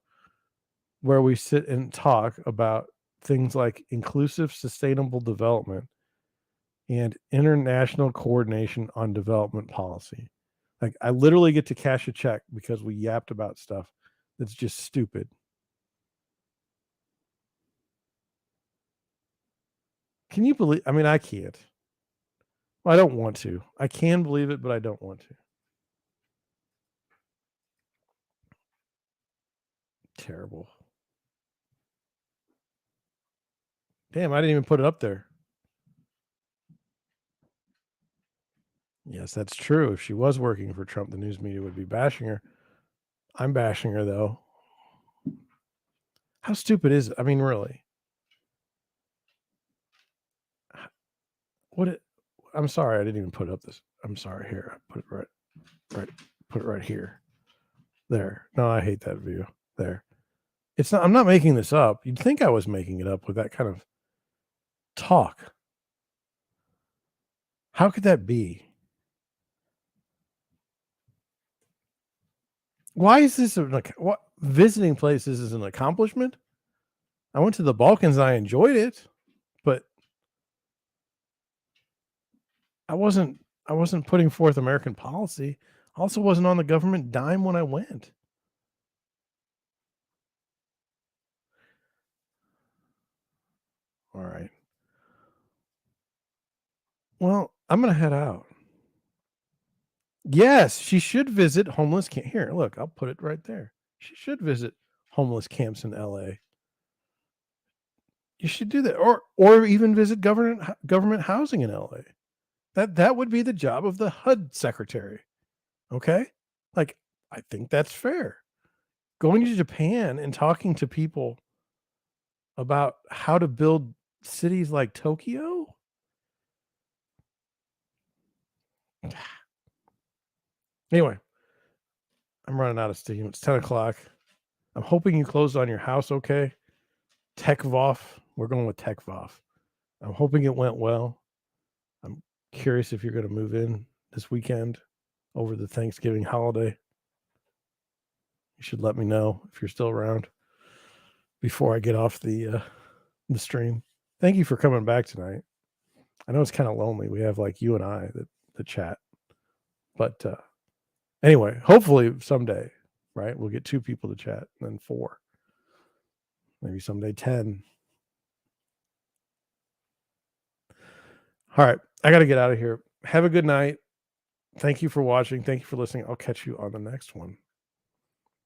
where we sit and talk about things like inclusive, sustainable development and international coordination on development policy. Like, I literally get to cash a check because we yapped about stuff that's just stupid. Can you believe? I mean, I can't. Well, I don't want to. I can believe it, but I don't want to. Terrible. Damn, I didn't even put it up there. Yes, that's true. If she was working for Trump, the news media would be bashing her. I'm bashing her, though. How stupid is it? I mean, really. What it I'm sorry, I didn't even put up this. I'm sorry. Here, I put it right, put it right here. There. No, I hate that view. There. It's not I'm not making this up. You'd think I was making it up with that kind of talk. How could that be? Why is this like what visiting places is an accomplishment? I went to the Balkans and I enjoyed it, but I wasn't I wasn't putting forth American policy. I also wasn't on the government dime when I went. All right. Well, I'm gonna head out. Yes, she should visit homeless camp. Here, look, I'll put it right there. She should visit homeless camps in LA. You should do that, or even visit government housing in LA. That would be the job of the HUD secretary. Okay, like I think that's fair. Going to Japan and talking to people about how to build cities like Tokyo. Anyway, I'm running out of steam. It's 10 o'clock. I'm hoping you closed on your house okay. TechVoff. We're going with TechVoff. I'm hoping it went well. I'm curious if you're going to move in this weekend over the Thanksgiving holiday. You should let me know if you're still around before I get off the stream. Thank you for coming back tonight. I know it's kind of lonely. We have like you and I that chat, but anyway, hopefully someday, right? We'll get 2 people to chat, and then 4, maybe someday 10. All right, I got to get out of here. Have a good night. Thank you for watching. Thank you for listening. I'll catch you on the next one.